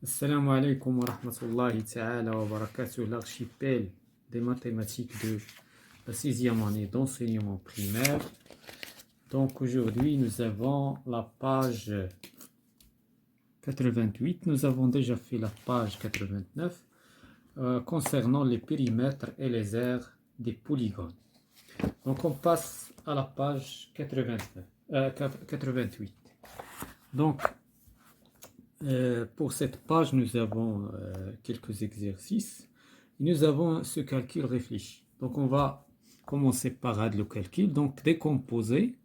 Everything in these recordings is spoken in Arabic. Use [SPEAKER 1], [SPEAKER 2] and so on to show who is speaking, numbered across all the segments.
[SPEAKER 1] Assalamu alaikum wa rahmatullahi ta'ala wa barakatuh, l'archipel des mathématiques de la sixième année d'enseignement primaire. Donc aujourd'hui nous avons la page 88, nous avons déjà fait la page 89 concernant les périmètres et les aires des polygones. Donc on passe à la page 88. Donc pour cette page, nous avons quelques exercices. Nous avons ce calcul réfléchi. Donc, on va commencer par le calcul. Donc, décomposer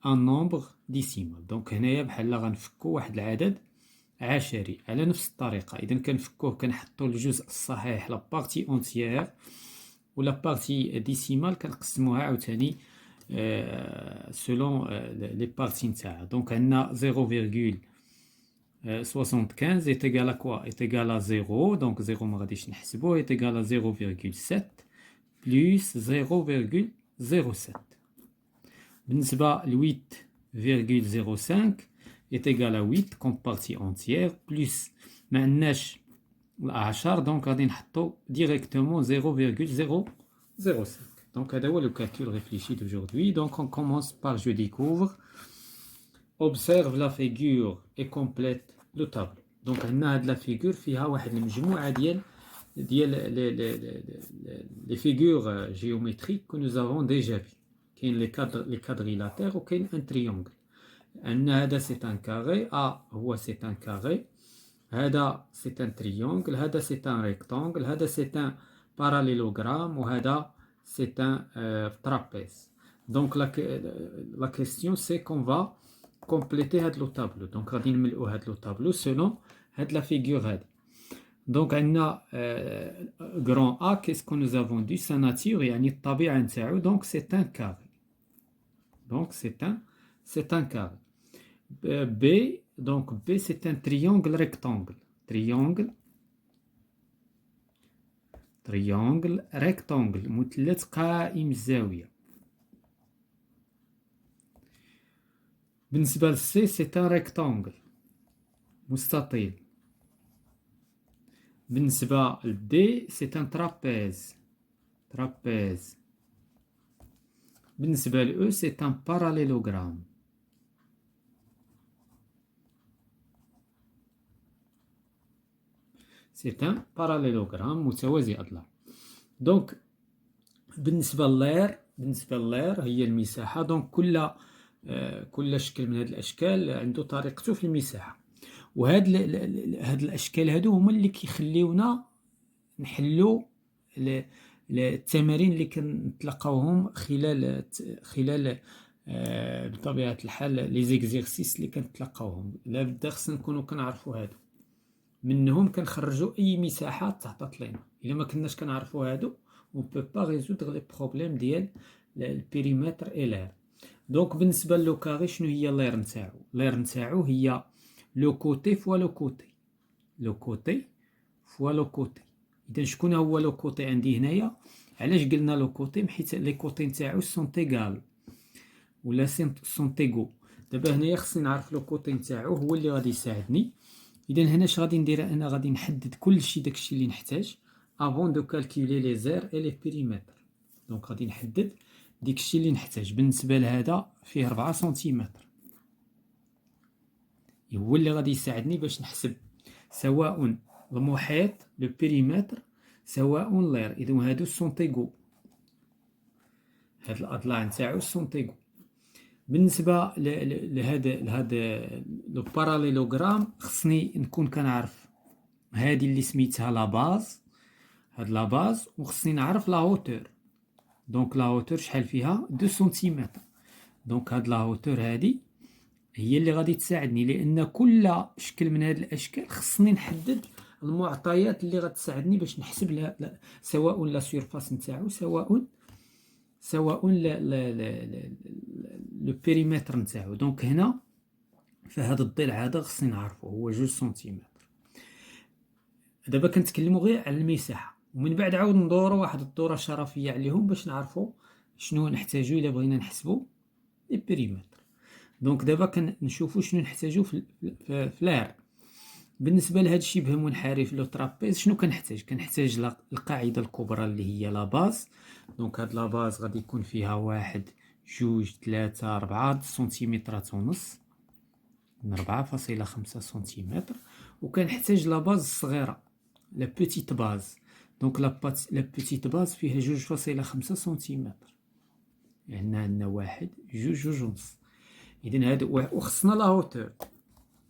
[SPEAKER 1] un nombre décimal. Donc, هنايا بحال غنفكو واحد العدد عشري على نفس الطريقة. إذا كنفكوه كنحطو الجزء الصحيح لا بارتي اونتيير ولا بارتي ديسيمال كنقسموها عاوتاني selon les parties نتاعها. Donc, عندنا 0,75 est égal à quoi? Est égal à 0, donc 0 ما غاديش نحسبوه, est égal à 0,7 plus 0,07. بالنسبة ل 8,05 est égal à 8 comme partie entière plus ما عندناش 10 donc غادي نحطو directement 0,005. Donc هذا هو le calcul réfléchi d'aujourd'hui. Donc on commence par je découvre. Observe la figure et complète le tableau. Donc عندنا هاد لا فيغور فيها واحد المجموعة ديال les figures géométriques que nous avons déjà vu. كاين les quadrilatères وكاين un triangle. عندنا هذا c'est un carré, هو c'est un carré, هذا c'est un triangle, هذا c'est un rectangle, هذا c'est un parallélogramme وهذا c'est un trapèze. Donc la question c'est qu'on va compléter le tableau. Donc غادي نملؤوا هذا le tableau selon هاد la figure هذه. Donc عندنا grand A, qu'est-ce que nous avons dit? Sa nature يعني الطبيعة نتاعو. Donc c'est un carré. Donc c'est un carré. B, donc B c'est un triangle rectangle. Triangle rectangle مثلث قائم الزاوية. بالنسبة ل C c'est un rectangle مستطيل. بالنسبة ل D c'est un trapèze. بالنسبة ل E c'est un parallélogramme. C'est un parallélogramme متوازي أضلاع. دونك بالنسبة للير هي المساحة. دونك كل شكل من هذه الأشكال عنده طريقته في المساحة. وهاد الأشكال هادو هما اللي كيخليونا نحلو التمارين اللي كنتلقاوهم خلال بطبيعة الحال لي زيكزيرسيس اللي كنتلقاوهم. لابد خصنا نكونوا كنعرفوا هادو منهم كنخرجوا اي مساحات تعطات لينا. الا ما كناش كنعرفوا هادو on peut pas résoudre les problèmes ديال البيريمتر اي لير. دونك بالنسبه لو كاري شنو هي لير نتاعو؟ لير نتاعو هي لو كوتي فوا لو كوتي. اذا شكون هو لو كوتي عندي هنايا؟ علاش قلنا لو كوتي؟ حيت لي كوتي نتاعو سون ايغال ولا سون ايغو. دابا هنايا خصني نعرف لو كوتي نتاعو هو اللي غادي يساعدني. اذا هنا اش غادي ندير؟ انا غادي نحدد كلشي داكشي اللي نحتاج avant de calculer les aires et les périmètres. دونك غادي نحدد داكشي اللي نحتاج. بالنسبه لهذا فيه 4 سنتيمتر هو اللي غادي يساعدني باش نحسب سواء المحيط لو بيريمتر سواء لير. اذا هادو سونتيغو، هاد الاضلاع نتاعو سونتيغو. بالنسبه لهذا لو باراليلوغرام خصني نكون كنعرف هذه اللي سميتها لا باز، هاد لا باز، وخصني نعرف لا هوتور. دونك لا هوتور شحال فيها؟ 2 سنتيمتر. دونك هاد لا هوتور هادي هي اللي غادي تساعدني، لان كل شكل من هاد الاشكال خصني نحدد المعطيات اللي غتساعدني باش نحسب لها سواء لا سيرفاس نتاعو سواء لو بيريمتر نتاعو. دونك هنا في هذا الضلع هذا خصني نعرفو هو 2 سنتيمتر. دابا كنتكلموا غير على المساحه، ومن بعد عاود ندوروا واحد الدوره شرفيه عليهم باش نعرفوا شنو نحتاجو الا بغينا نحسبوا لي بيريمتر. دونك دابا كنشوفوا شنو نحتاجو في لير. بالنسبه لهذا الشبه منحرف لو ترابيز شنو كنحتاج القاعده الكبرى اللي هي لا باز. دونك هاد لا باز غادي يكون فيها 1 2 3 4 سنتيمترات ونص، من 4.5 سنتيمتر. وكنحتاج لا باز الصغيره، لا بوتيت باز. دونك لا بوتيت باز فيها 2.5 سنتيمتر، يعني عندنا 1 2 2 ونص. اذا هادو وخصنا لا هوتور.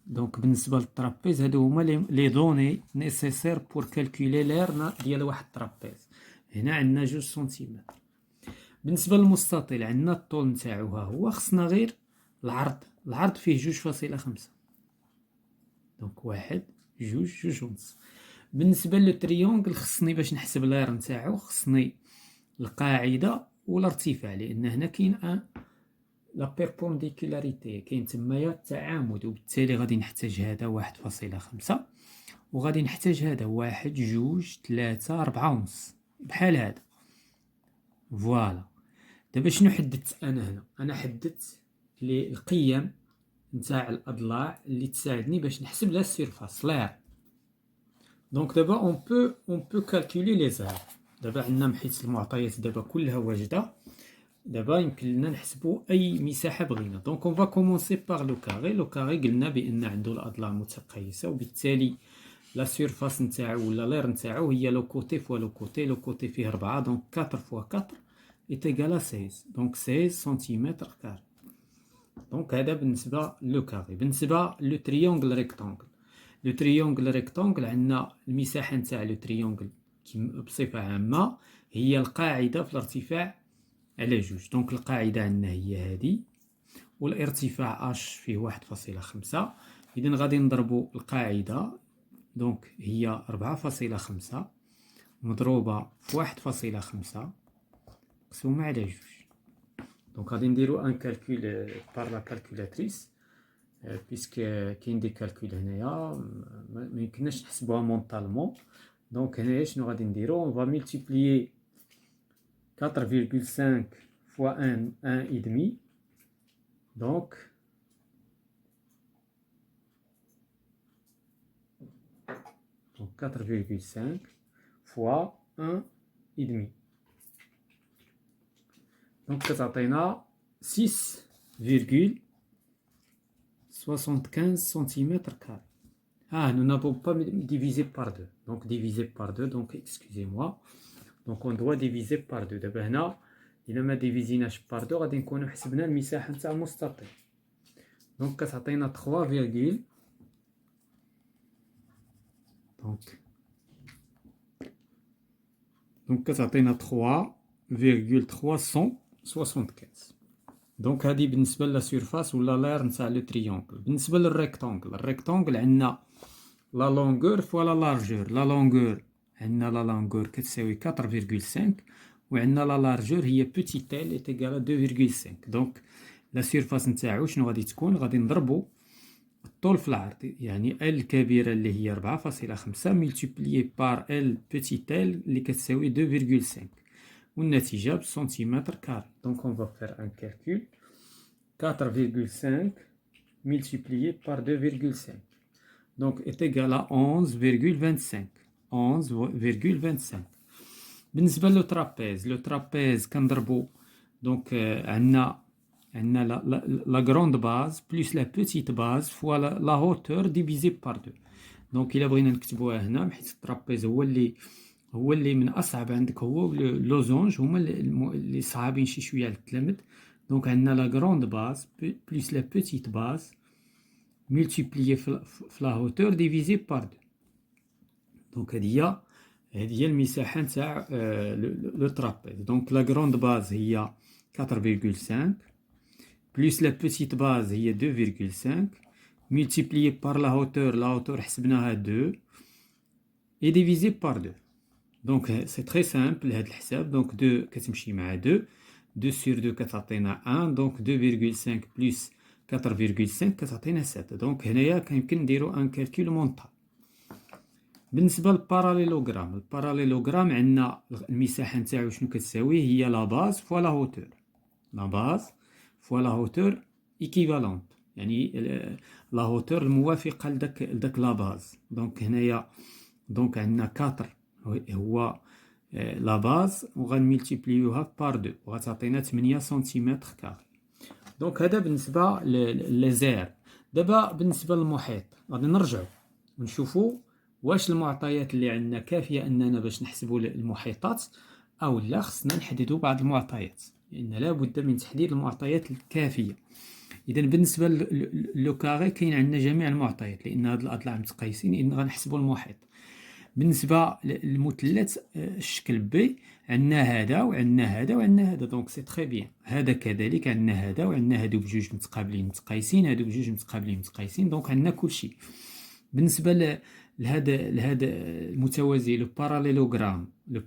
[SPEAKER 1] دونك بالنسبه للترابيز هادو هما لي دوني نيسيسير بور كالكولي لير ديال واحد الترابيز. هنا عندنا 2 سنتيمتر. بالنسبه للمستطيل عندنا الطول نتاعو ها هو، خصنا غير العرض فيه 2.5. دونك 1 2 2 ونص. بالنسبه للتريونغل خصني باش نحسب لير نتاعو خصني القاعده والارتفاع، لان هنا كاين لا بيربونديكولاريتي، كاين تمايا التعامد، وبالتالي غادي نحتاج هذا 1.5 وغادي نحتاج هذا 1 2 3 4 ونص بحال هذا. فوالا. دابا شنو حددت انا هنا؟ انا حددت القيم نتاع الاضلاع اللي تساعدني باش نحسب لا سيرفاس لير. دونك دابا اون بو كالكولي لي زار. دابا عندنا حيت المعطيات دابا كلها واجده، دابا يمكن لنا نحسبوا اي مساحه بغينا. دونك اون فا كومونسي باغ لو كاري. لو كاري قلنا بان عنده الاضلاع متقايسه، وبالتالي لا سيرفاس نتاعو ولا لير نتاعو هي لو كوتي فوا لو كوتي. لو كوتي فيه 4، دونك 4 فوا 4 est égal à 16. دونك 16 سنتيمتر كاري. دونك هذا بالنسبه لو كاري. بالنسبه لو تريونغل ريكتونغل، لو تريونغل ريكتونغل عندنا المساحه نتاع لو تريونغل بصفه عامه هي القاعده في الارتفاع على 2. دونك القاعده عندنا هي هذه، والارتفاع اش فيه 1.5. اذا غادي نضربوا القاعده، دونك هي 4.5 مضروبه في 1.5 مقسومه على 2. دونك غادي نديرو ان كالكول بار لا كالكولاتريس، بيسك كاين دي كالكول هنايا ما يمكنناش نحسبوها مونطالمون. دونك هنايا شنو غادي نديرو؟ اون فا مولتيبليي 4,5 fois 1 et demi. Donc 4,5 fois 1 et demi. Donc كتعطينا 6,75 cm². nous n'avons pas divisé par 2. Donc divisé par 2, donc excusez-moi. Donc on doit diviser par 2. دابا هنا إلا ما ديفيزيناش بار 2 غادي نكونو حسبنا المساحة نتاع المستطيل. دونك كتعطينا 3 فيرغول، دونك كتعطينا 3,375. دونك هادي بالنسبة لا سيرفاس ولا لير نتاع لو تريونغل. بالنسبة للريكتونغل، الريكتونغل عندنا لا لونغور فوا لا لارجور. لا لونغور عندنا لا لونغور كتساوي 4,5 وعندنا لا لارجور هي بوتيت ال ايت ايكال 2,5. دونك لا سيرفاس نتاعو شنو غادي تكون؟ غادي نضربو الطول في العرض، يعني ال الكبيره اللي هي 4.5 ملتيبليي بار ال بوتيت ال اللي كتساوي 2,5 والنتيجه بالسنتيمتر كاري. دونك اون فا فير ان كالكول 4,5 multiplié par 2,5. Donc est égal à 11,25. 11,25. بالنسبة لو ترابيز، لو ترابيز كنضربو دونك عندنا لا غروند باز بلس لا بوتيت باز فوا لا هوتور ديفيزي بار 2. دونك الا بغينا نكتبوها هنا، حيت الترابيز هو اللي من اصعب عندك، هو لوزونج هما اللي صعابين شي شويه على التلاميذ. دونك عندنا لا غروند باز بلس لا بوتيت باز ملتيبليي في لا هوتور ديفيزي بار 2. دونك هذه هي المساحه نتاع لو ترابيز. دونك لا غروند باز هي 4,5 بلس لا بوتيت باز هي 2,5 ملتيبليي بار لا هوتور حسبناها 2 اي ديفيزي بار 2. دونك سي تري سامبل هاد الحساب. دونك 2 كتمشي مع 2 sur 2 كتعطينا 1. دونك 2,5 بلس 4,5 كتعطينا 7. دونك هنايا كيمكن نديرو ان كالكول مونطال. بالنسبه للباراليلوغرام، الباراليلوغرام عندنا المساحه نتاعو شنو كتساوي؟ هي لا باز فوا لا هوتور. لا باز فوا لا هوتور ايكيفالونت، يعني لا هوتور الموافقة لداك لا باز. دونك هنايا دونك عندنا 4 هو لا باز، وغنملتيبليوها بار 2 وغتعطينا 8 سنتيمتر كاري. دونك هذا بالنسبة لزير. دابا بالنسبة للمحيط غادي نرجعو ونشوفو واش المعطيات اللي عندنا كافية أننا باش نحسبو المحيطات أو لا خصنا نحددو بعض المعطيات، لأن لا بد من تحديد المعطيات الكافية. إذا بالنسبة لو كاري كاين عندنا جميع المعطيات، لأن هاد الأضلاع متقايسين، إذن غنحسبو المحيط. بالنسبة للمثلث الشكل بي عندنا هذا وعندنا هذا وعندنا هذا، دونك سي تري بيان. هذا كذلك عندنا هذا وعندنا هادو بجوج متقابلين متقايسين، هادو بجوج متقابلين متقايسين، دونك عندنا كلشي. بالنسبة لهذا المتوازي لو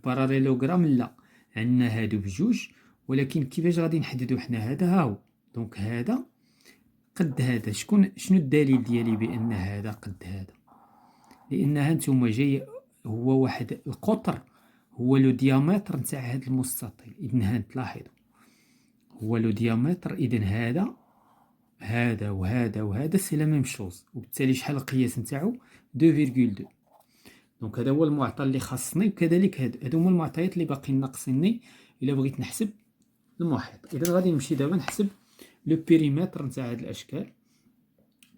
[SPEAKER 1] باراليلوغرام لا، عندنا هادو بجوج، ولكن كيفاش غادي نحددو حنا هذا؟ ها هو دونك هذا قد هذا. شنو الدليل ديالي بأن هذا قد هذا؟ لأن هانتوما جاي هو واحد القطر هو لو ديامتر نتاع هذا المستطيل. إذن هان تلاحظوا هو لو ديامتر، إذن هذا وهذا سي لا ميم شوز، وبالتالي شحال القياس نتاعو 2.2. دونك هذا هو المعطى اللي خاصني، وكذلك هادو هما المعطيات اللي باقيين ناقصيني إلا بغيت نحسب المحيط. إذن غادي نمشي دابا نحسب لو بيريمتر نتاع هاد الأشكال.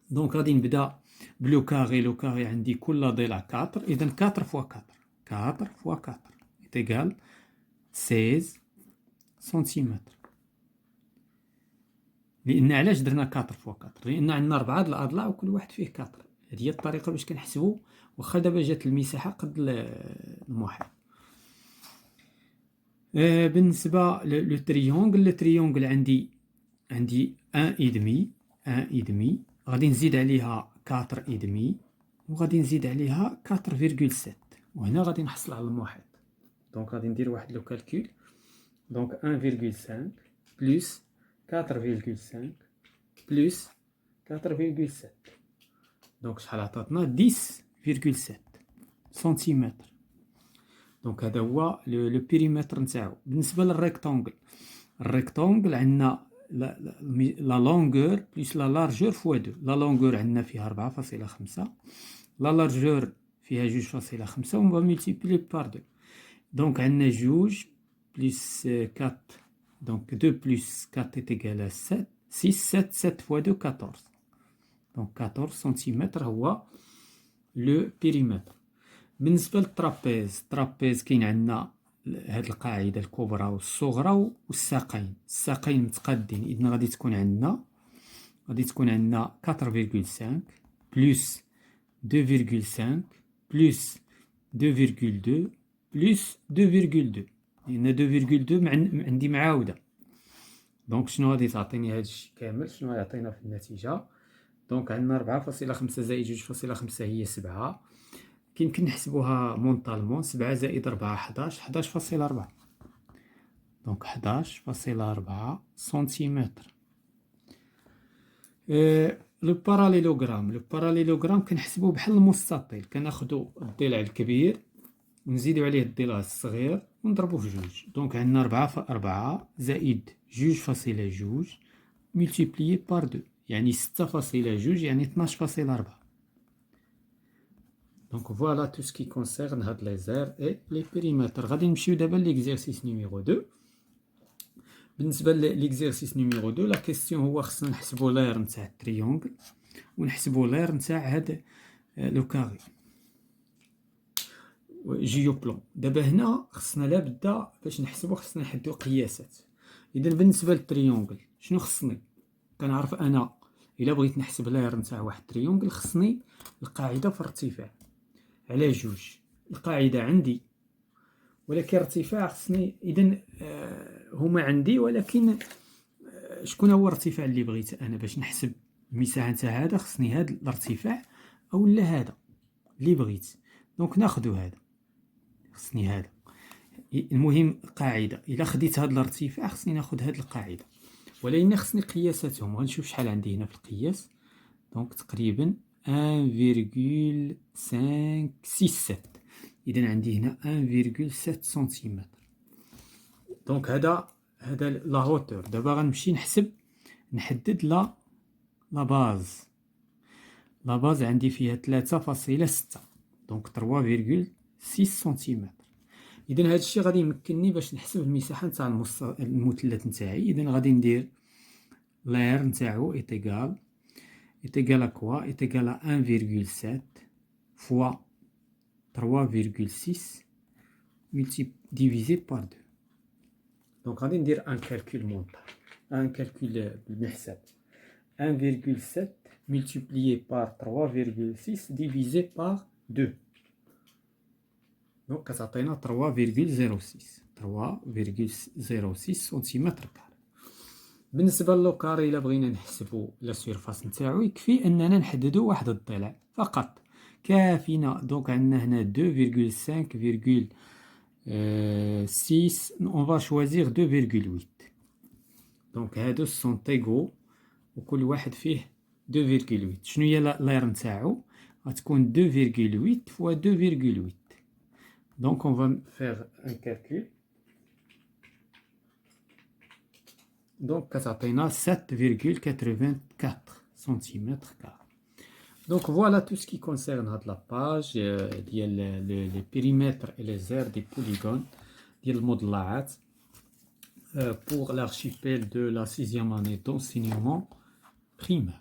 [SPEAKER 1] دونك غادي نبدا بلو كاري. لو كاري عندي كل ضلع 4، إذن 4 فوا 4 فوا 4 إيكال 16 سنتيمتر. لأن علاش درنا 4 فوا 4؟ لأن عندنا 4 د الأضلاع وكل واحد فيه 4. هذه هي الطريقة باش كنحسبو، واخا دابا جات المساحة قد المحيط. بالنسبة لو تريونغل، التريونغل عندي 1,5 غادي نزيد عليها 4,5 وغادي نزيد عليها 4,7، وهنا غادي نحصل على المحيط. دونك غادي ندير واحد لو كالكول. دونك 1,5 بلس 4,5 بلس 4,7، دونك شحال عطاتنا 10,7 سنتيمتر. دونك هذا هو لو بيريمتر نتاعو. بالنسبة للريكتونغل، الريكتونغل عندنا لا لونغور بلس لا لارجور فوا 2. لا لونغور عندنا فيها 4.5، لا لارجور فيها 2.5 وملتيبلي بار 2. دونك عندنا 2 بلس 4، دونك 2 بلس 4 إيكال 7 7 فوا 2 14. دونك 14 سنتيمتر هو لو بيريمتر. بالنسبة للترابيز، الترابيز كاين عندنا هاد القاعدة الكبرى والصغرى والساقين. الساقين متقادين، إذن غادي تكون عندنا 4,5 بلس 2,5 بلس 2,2 بلس 2,2، لأن 2,2 عندي معاودة. دونك شنو غادي تعطيني هادشي كامل؟ شنو غيعطينا في النتيجة؟ دونك عندنا 4.5 زائد 2.5 هي 7. كيمكن نحسبوها مونطالمون، 7 زائد 4 11.4. دونك 11.4 سنتيمتر. لو باراليلوغرام كنحسبوه بحال المستطيل. كناخدو الضلع الكبير ونزيدو عليه الضلع الصغير ونضربو في 2. دونك عندنا 4 زائد 2.2 ملتيبليي بار 2، يعني 6.2 يعني 12.4. دونك فوالا تو سكي كونسيرن هاد لي زير اي لي بيريمتر. غادي نمشيو دابا ليكزيرسيس نيميرو 2. بالنسبة ليكزيرسيس نيميرو 2 لا كيسيون هو خصنا نحسبو لير نتاع التريونغل ونحسبو لير نتاع هاد لو كاري جيو بلون. دابا هنا خصنا لابد باش نحسبو خصنا نحدو قياسات. اذا بالنسبة للتريونغل شنو خصني؟ كنعرف انا الا بغيت نحسب لير نتاع واحد التريونغل خصني القاعدة في الارتفاع على 2. القاعدة عندي ولكن ارتفاع خصني، إذن هما عندي، ولكن شكون هو الارتفاع اللي بغيت أنا باش نحسب المساحة نتاع هذا؟ خصني هذا الارتفاع أو لا هذا اللي بغيت. دونك ناخدو هذا، خصني هذا. المهم قاعدة، إلا خديت هذا الارتفاع خصني ناخد هذه القاعدة، ولكن خصني قياساتهم. غنشوف شحال عندي هنا في القياس. دونك تقريبا 1,567. إذن عندي هنا 1,7 سنتيمتر. دونك هذا لا هوتور. دابا غنمشي نحدد لا باز. لا باز عندي فيها 3.6 دونك 3.6 سنتيمتر. إذا هذا الشيء غادي يمكنني باش نحسب المساحة نتاع المثلث نتاعي. إذا غادي ندير l'air نتاعو est égal à quoi? Est égal à 1,7 fois 3,6 divisé par 2. Donc غادي ندير un calcul mental, un calcul بالحساب. 1,7 multiplié par 3,6 divisé par 2. Donc كتعطينا 3,06 سنتيمتر كاري. بالنسبة للو كاري إلا بغينا نحسبو لا سيرفاس نتاعو يكفي أننا نحددو واحد الضلع فقط كافينا. دونك عندنا هنا 2,5,6 on va choisir 2,8. دونك هادو سون تيغو وكل واحد فيه 2,8. شنو هي لاير نتاعو؟ غتكون 2,8 fois 2,8. Donc on va faire un calcul. Donc كتعطينا 7,84 سنتيمتر كاري. Donc voilà tout ce qui concerne la page les périmètres et les aires des polygones ديال المضلعات pour l'archipel de la 6e année d'enseignement primaire.